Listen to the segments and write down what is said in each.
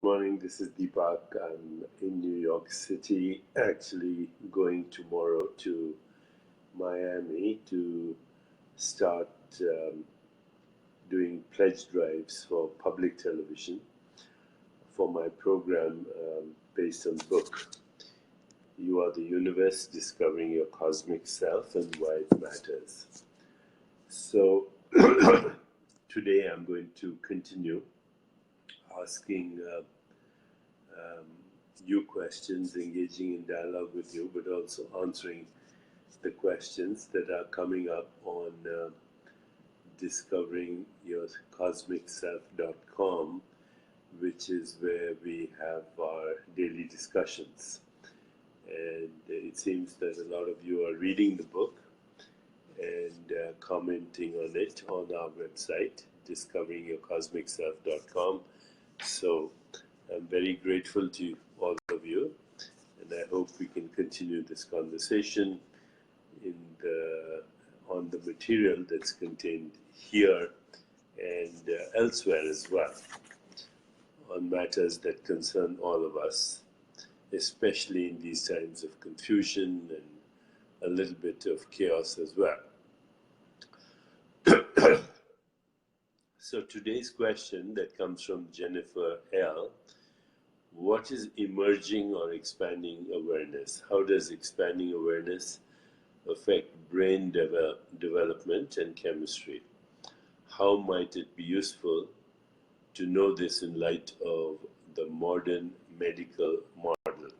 Morning, this is Deepak. I'm in New York City, actually going tomorrow to Miami to start doing pledge drives for public television for my program based on the book, You Are the Universe, Discovering Your Cosmic Self and Why It Matters. So today I'm going to continue asking you questions, engaging in dialogue with you, but also answering the questions that are coming up on discoveringyourcosmicself.com, which is where we have our daily discussions. And it seems that a lot of you are reading the book and commenting on it on our website, discoveringyourcosmicself.com. So I'm very grateful to all of you, and I hope we can continue this conversation on the material that's contained here and elsewhere as well, on matters that concern all of us, especially in these times of confusion and a little bit of chaos as well. So today's question that comes from Jennifer L. What is emerging or expanding awareness? How does expanding awareness affect brain development and chemistry? How might it be useful to know this in light of the modern medical model?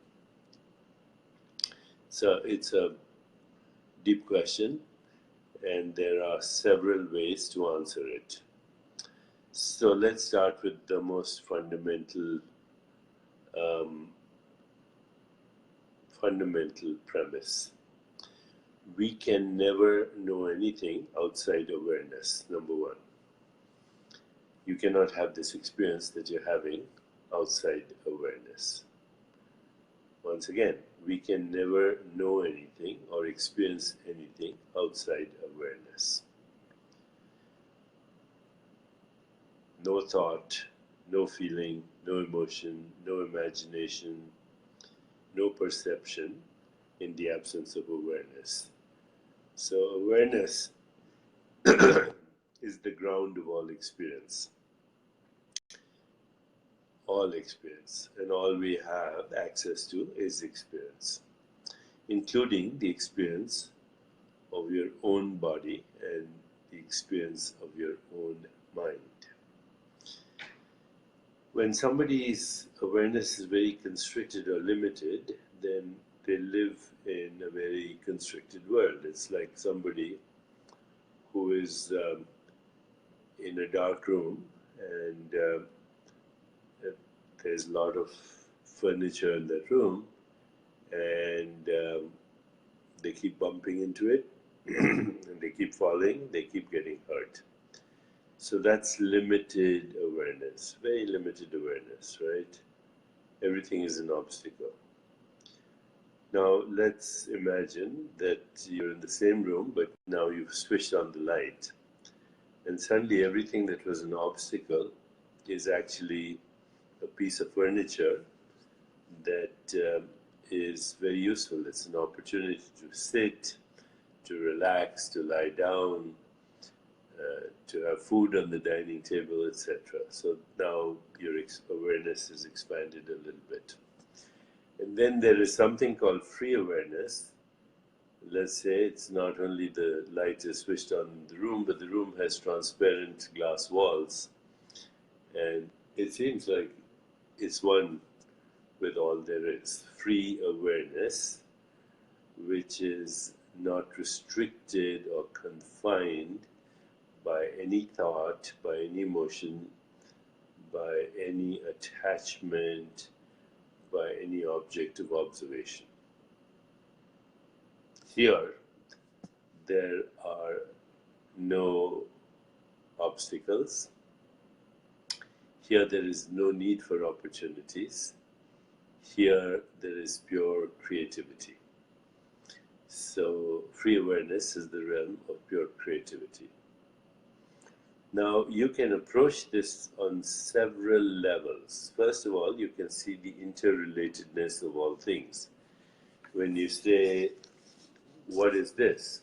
So it's a deep question, and there are several ways to answer it. So let's start with the most fundamental premise. We can never know anything outside awareness, number one. You cannot have this experience that you're having outside awareness. Once again, we can never know anything or experience anything outside awareness. No thought, no feeling, no emotion, no imagination, no perception in the absence of awareness. So awareness is the ground of all experience. All experience, and all we have access to is experience, including the experience of your own body and the experience of your own mind. When somebody's awareness is very constricted or limited, then they live in a very constricted world. It's like somebody who is in a dark room and there's a lot of furniture in that room, and they keep bumping into it, and they keep falling, they keep getting hurt. So that's limited awareness, very limited awareness, right? Everything is an obstacle. Now let's imagine that you're in the same room, but now you've switched on the light, and suddenly everything that was an obstacle is actually a piece of furniture that is very useful. It's an opportunity to sit, to relax, to lie down, to have food on the dining table, etc. So now your awareness is expanded a little bit. And then there is something called free awareness. Let's say it's not only the light is switched on in the room, but the room has transparent glass walls. And it seems like it's one with all there is. Free awareness, which is not restricted or confined by any thought, by any emotion, by any attachment, by any object of observation. Here, there are no obstacles. Here, there is no need for opportunities. Here, there is pure creativity. So, free awareness is the realm of pure creativity. Now, you can approach this on several levels. First of all, you can see the interrelatedness of all things. When you say, what is this?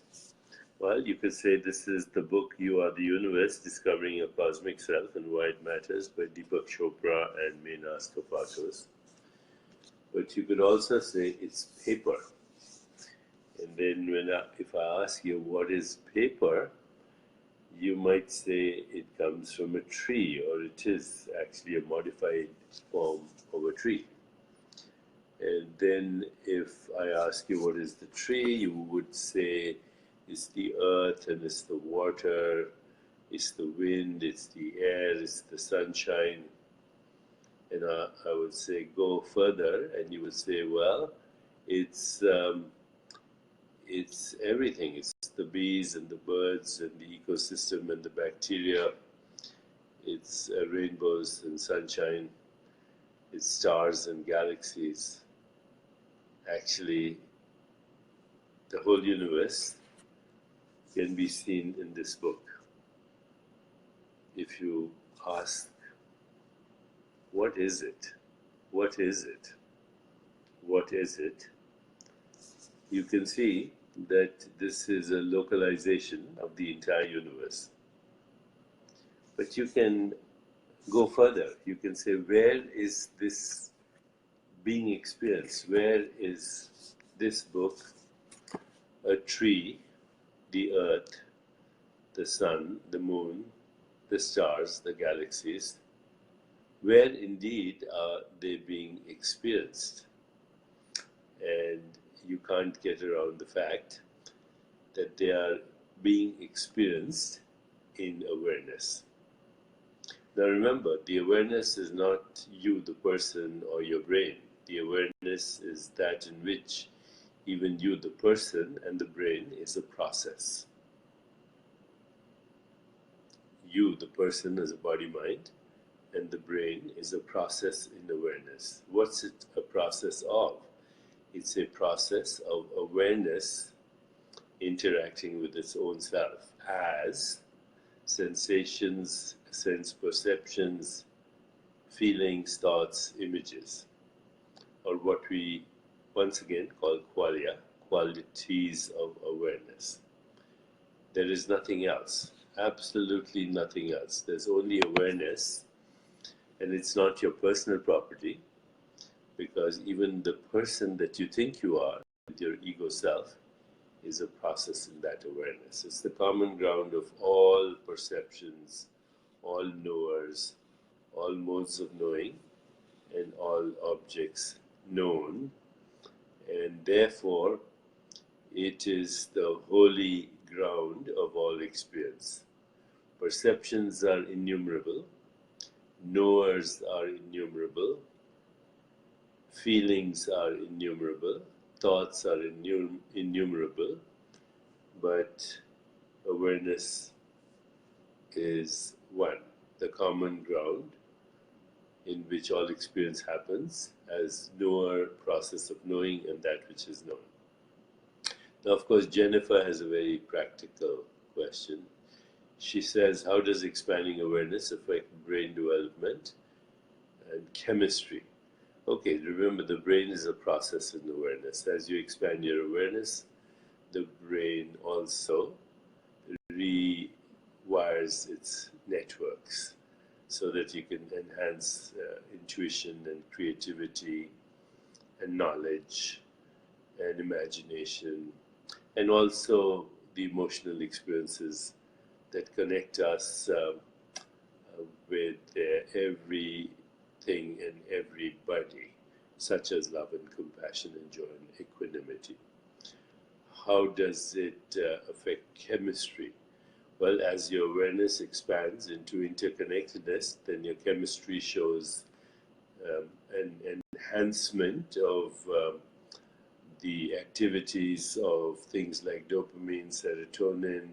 Well, you could say this is the book You Are the Universe, Discovering Your Cosmic Self and Why It Matters by Deepak Chopra and Menas Topatos. But you could also say it's paper. And then if I ask you what is paper, you might say it comes from a tree, or it is actually a modified form of a tree. And then if I ask you what is the tree, you would say it's the earth and it's the water, it's the wind, it's the air, it's the sunshine. And I would say go further, and you would say, well, it's everything. It's the bees and the birds and the ecosystem and the bacteria. It's rainbows and sunshine. It's stars and galaxies. Actually, the whole universe can be seen in this book. If you ask, what is it? What is it? What is it? You can see that this is a localization of the entire universe. But you can go further. You can say, where is this being experienced? Where is this book a tree, the earth, the sun, the moon, the stars, the galaxies? Where indeed are they being experienced? And you can't get around the fact that they are being experienced in awareness. Now remember, the awareness is not you, the person, or your brain. The awareness is that in which even you, the person, and the brain is a process. You, the person, is a body-mind, and the brain is a process in awareness. What's it a process of? It's a process of awareness interacting with its own self as sensations, sense perceptions, feelings, thoughts, images, or what we once again call qualia, qualities of awareness. There is nothing else, absolutely nothing else. There's only awareness, and it's not your personal property, because even the person that you think you are, with your ego self, is a process in that awareness. It's the common ground of all perceptions, all knowers, all modes of knowing, and all objects known, and therefore it is the holy ground of all experience. Perceptions are innumerable, knowers are innumerable, feelings are innumerable, thoughts are innumerable, but awareness is one, the common ground in which all experience happens as knower, process of knowing, and that which is known. Now, of course, Jennifer has a very practical question. She says, how does expanding awareness affect brain development and chemistry? Okay, remember, the brain is a process in awareness. As you expand your awareness, the brain also rewires its networks so that you can enhance intuition and creativity and knowledge and imagination, and also the emotional experiences that connect us with everything and everybody, such as love and compassion and joy and equanimity. How does it affect chemistry? Well, as your awareness expands into interconnectedness, then your chemistry shows an enhancement of the activities of things like dopamine, serotonin,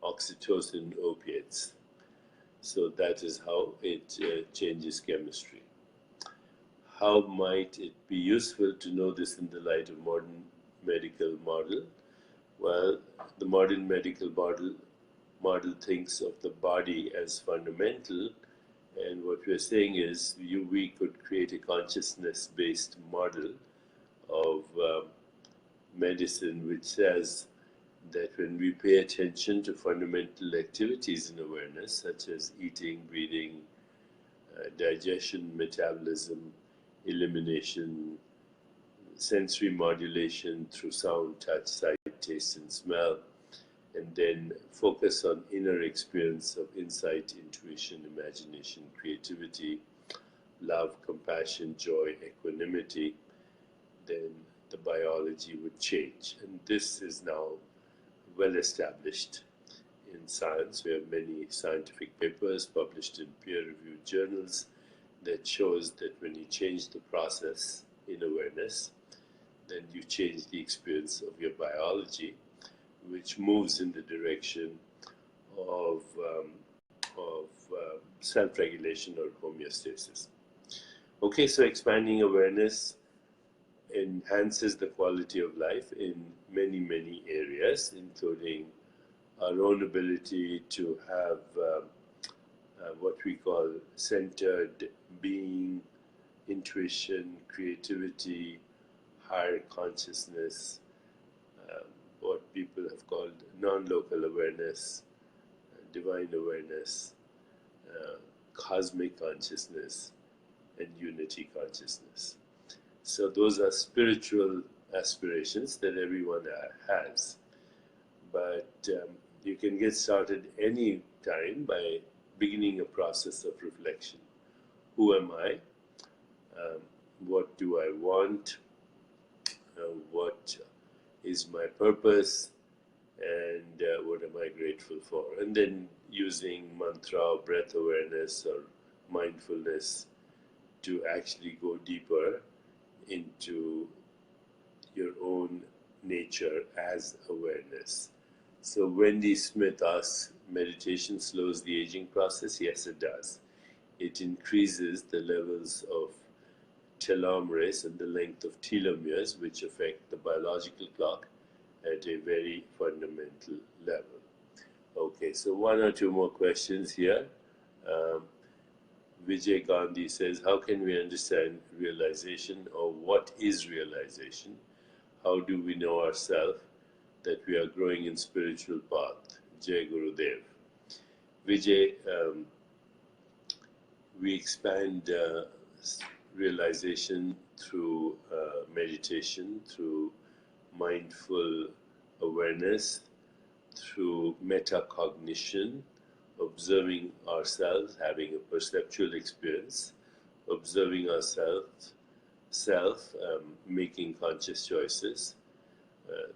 oxytocin, opiates. So that is how it changes chemistry. How might it be useful to know this in the light of modern medical model? Well, the modern medical model thinks of the body as fundamental, and what we're saying is we could create a consciousness-based model of medicine which says that when we pay attention to fundamental activities in awareness, such as eating, breathing, digestion, metabolism, elimination, sensory modulation through sound, touch, sight, taste, and smell, and then focus on inner experience of insight, intuition, imagination, creativity, love, compassion, joy, equanimity, then the biology would change. And this is now well established in science. We have many scientific papers published in peer-reviewed journals that shows that when you change the process in awareness, then you change the experience of your biology, which moves in the direction of self-regulation or homeostasis. Okay, so expanding awareness enhances the quality of life in many, many areas, including our own ability to have what we call centered being, intuition, creativity, higher consciousness, what people have called non-local awareness, divine awareness, cosmic consciousness, and unity consciousness. So those are spiritual aspirations that everyone has. But you can get started any time by beginning a process of reflection. Who am I? What do I want? What is my purpose? And what am I grateful for? And then using mantra or breath awareness or mindfulness to actually go deeper into your own nature as awareness. So Wendy Smith asks, meditation slows the aging process? Yes, it does. It increases the levels of telomerase and the length of telomeres, which affect the biological clock at a very fundamental level. Okay, so one or two more questions here. Vijay Gandhi says, how can we understand realization, or what is realization? How do we know ourselves that we are growing in spiritual path? Jai Gurudev. Vijay, we expand realization through meditation, through mindful awareness, through metacognition, observing ourselves, having a perceptual experience, observing ourselves, making conscious choices,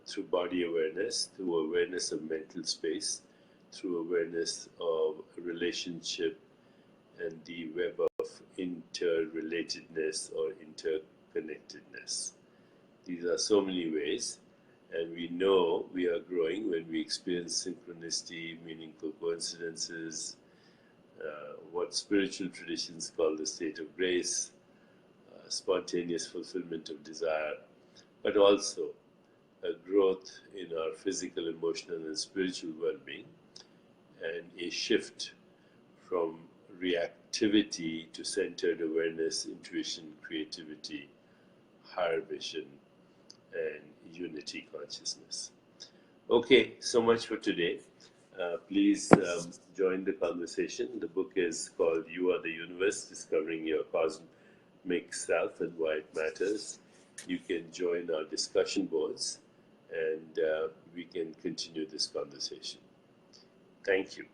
through body awareness, through awareness of mental space, through awareness of relationship and the web of interrelatedness or interconnectedness. These are so many ways, and we know we are growing when we experience synchronicity, meaningful coincidences, what spiritual traditions call the state of grace, spontaneous fulfillment of desire, but also a growth in our physical, emotional, and spiritual well-being, and a shift from reactivity to centered awareness, intuition, creativity, higher vision, and unity consciousness. Okay, so much for today. Please join the conversation. The book is called You Are the Universe, Discovering Your Cosmic Self and Why It Matters. You can join our discussion boards, and we can continue this conversation. Thank you.